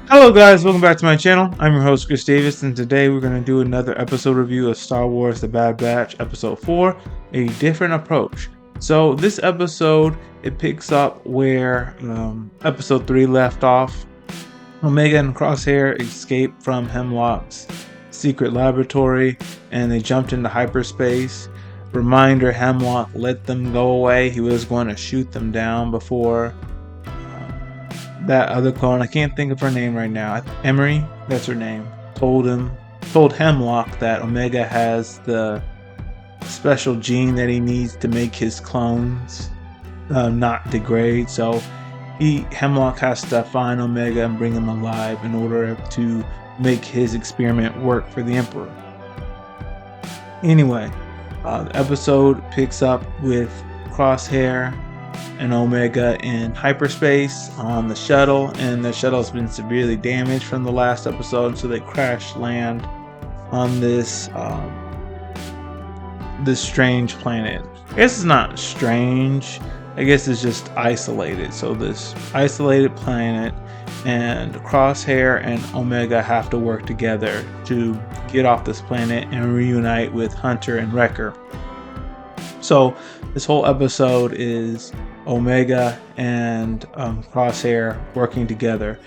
Hello guys, welcome back to my channel. I'm your host Chris Davis, and today we're going to do another episode review of Star Wars The Bad Batch Episode 4, A Different Approach. So this episode, it picks up where Episode 3 left off. Omega and Crosshair escaped from Hemlock's secret laboratory, and they jumped into hyperspace. Reminder, Hemlock let them go away. He was going to shoot them down before that other clone, I can't think of her name right now. Emery, that's her name. Told Hemlock that Omega has the special gene that he needs to make his clones not degrade. So Hemlock has to find Omega and bring him alive in order to make his experiment work for the Emperor. Anyway, the episode picks up with Crosshair and Omega in hyperspace on the shuttle, and the shuttle's been severely damaged from the last episode, so they crash land on this strange planet. I guess it's not strange, I guess it's just isolated. So this isolated planet, and Crosshair and Omega have to work together to get off this planet and reunite with Hunter and Wrecker. So this whole episode is Omega and Crosshair working together,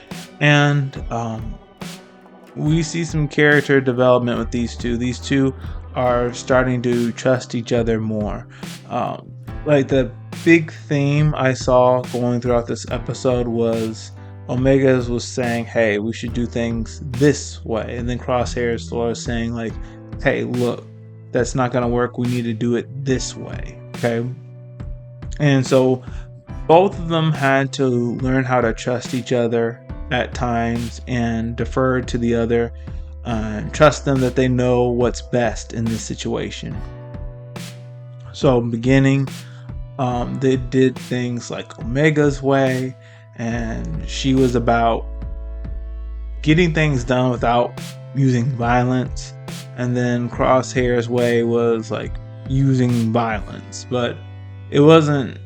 and we see some character development with these two. These two are starting to trust each other more. Like the big theme I saw going throughout this episode was Omega was saying, "Hey, we should do things this way," and then Crosshair is sort of saying, like, "Hey, look, that's not gonna work. We need to do it this way." Okay. And so both of them had to learn how to trust each other at times and defer to the other, and trust them that they know what's best in this situation. So beginning, they did things like Omega's way, and she was about getting things done without using violence. And then Crosshair's way was like using violence, but it wasn't.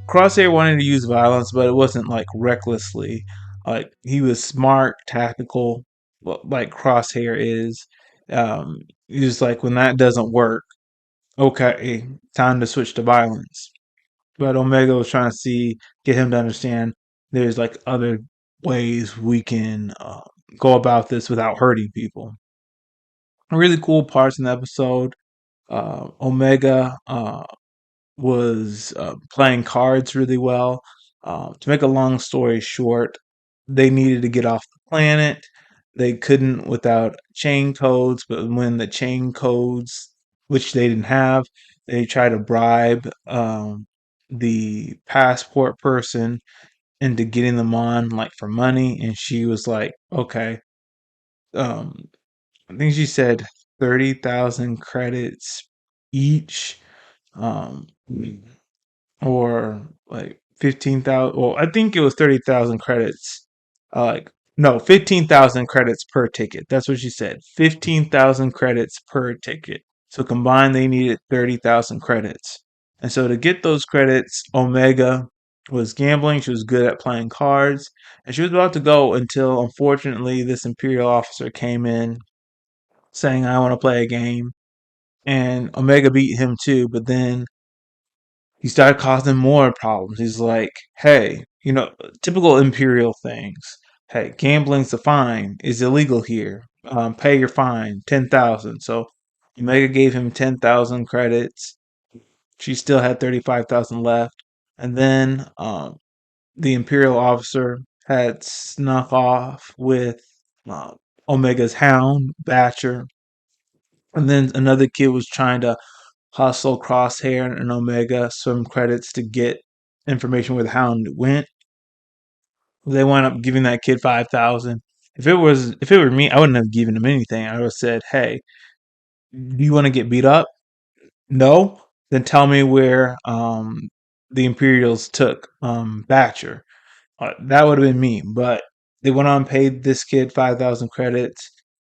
Crosshair wanted to use violence, but it wasn't like recklessly. Like he was smart, tactical, like Crosshair is. He was like, when that doesn't work, okay, time to switch to violence. But Omega was trying to get him to understand there's like other ways we can go about this without hurting people. Really cool parts in the episode. Omega was playing cards really well. To make a long story short, they needed to get off the planet. They couldn't without chain codes, but when the chain codes, which they didn't have, they tried to bribe the passport person into getting them on, like for money. And she was like, okay. Um, I think she said 30,000 credits each. Um, or like 15,000. Well, I think it was 30,000 credits. Like, no, 15,000 credits per ticket. That's what she said. 15,000 credits per ticket. So combined, they needed 30,000 credits. And so to get those credits, Omega was gambling. She was good at playing cards. And she was about to go until, unfortunately, this Imperial officer came in saying, I want to play a game. And Omega beat him too. But then he started causing more problems. He's like, hey, typical Imperial things. Hey, gambling's a fine. Is illegal here. Pay your fine, 10,000. So Omega gave him 10,000 credits. She still had 35,000 left. And then the Imperial officer had snuck off with uh, Omega's hound, Batcher. And then another kid was trying to hustle Crosshair and Omega some credits to get information where the Hound went. They wound up giving that kid 5,000. If it were me, I wouldn't have given him anything. I would have said, "Hey, do you want to get beat up? No, then tell me where the Imperials took Batcher." That would have been me. But they went on and paid this kid 5,000 credits.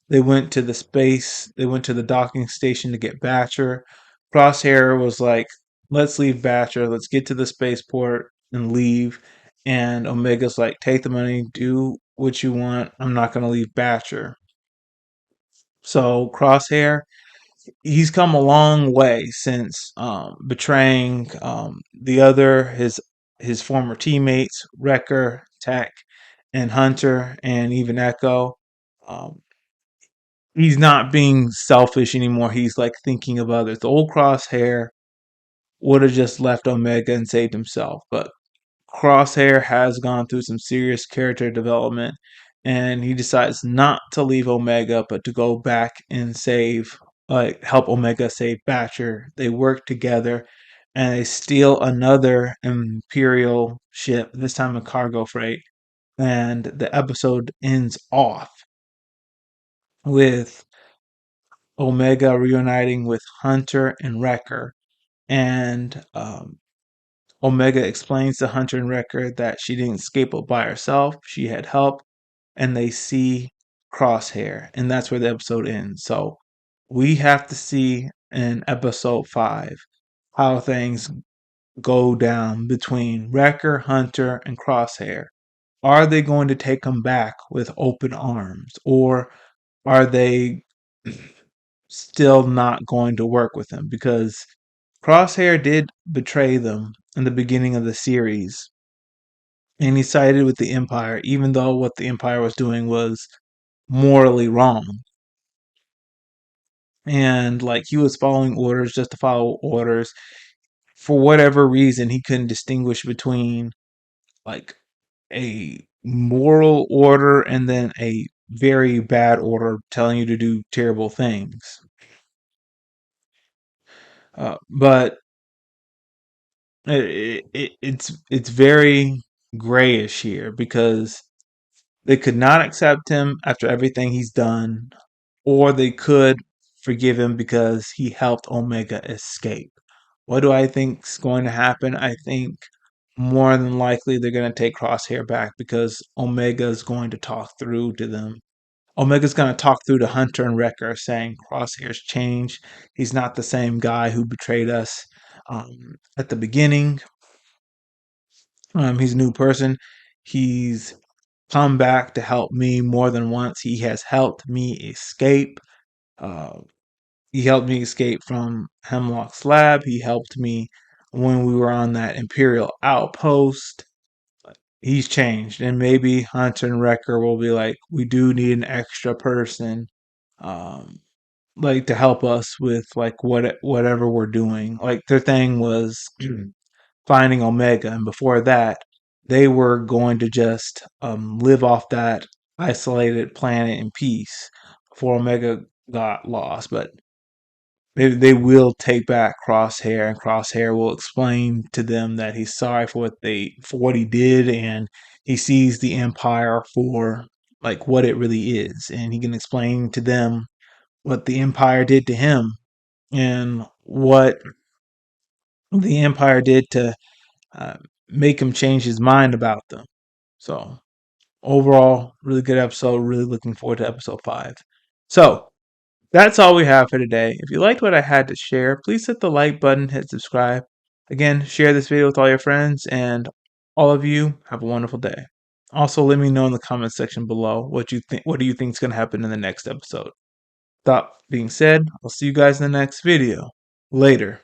They went to the space. They went to the docking station to get Batcher. Crosshair was like, "Let's leave Batcher. Let's get to the spaceport and leave." And Omega's like, "Take the money. Do what you want. I'm not going to leave Batcher. So Crosshair, he's come a long way since betraying the other his former teammates, Wrecker, Tech, and Hunter, and even Echo. Um, he's not being selfish anymore. He's like thinking of others. The old Crosshair would have just left Omega and saved himself, but Crosshair has gone through some serious character development, and he decides not to leave Omega, but to go back and help Omega save Batcher. They work together, and they steal another Imperial ship, this time a cargo freight, and the episode ends off with Omega reuniting with Hunter and Wrecker, and Omega explains to Hunter and Wrecker that she didn't escape by herself. She had help, and they see Crosshair, and that's where the episode ends. So we have to see in episode 5 how things go down between Wrecker, Hunter, and Crosshair. Are they going to take them back with open arms, or are they still not going to work with them? Because Crosshair did betray them in the beginning of the series, and he sided with the Empire, even though what the Empire was doing was morally wrong. And like he was following orders just to follow orders. For whatever reason, he couldn't distinguish between like a moral order and then a very bad order telling you to do terrible things. But it's very grayish here because they could not accept him after everything he's done, or they could forgive him because he helped Omega escape. What do I think's going to happen? I think more than likely they're going to take Crosshair back because Omega's going to talk through to them. Omega's going to talk through to Hunter and Wrecker, saying Crosshair's changed. He's not the same guy who betrayed us at the beginning. He's a new person. He's come back to help me more than once. He has helped me escape. Uh, he helped me escape from Hemlock's lab. He helped me when we were on that Imperial outpost. He's changed, and maybe Hunter and Wrecker will be like, we do need an extra person, um, like to help us with like whatever we're doing. Like their thing was finding Omega, and before that, they were going to just live off that isolated planet in peace before Omega got lost. But they will take back Crosshair, and Crosshair will explain to them that he's sorry for what he did, and he sees the Empire for like what it really is, and he can explain to them what the Empire did to him and what the Empire did to uh, make him change his mind about them. So overall, really good episode. Really looking forward to episode 5. So that's all we have for today. If you liked what I had to share, please hit the like button, hit subscribe. Again, share this video with all your friends, and all of you have a wonderful day. Also, let me know in the comment section below what you think. What do you think is going to happen in the next episode? That being said, I'll see you guys in the next video. Later.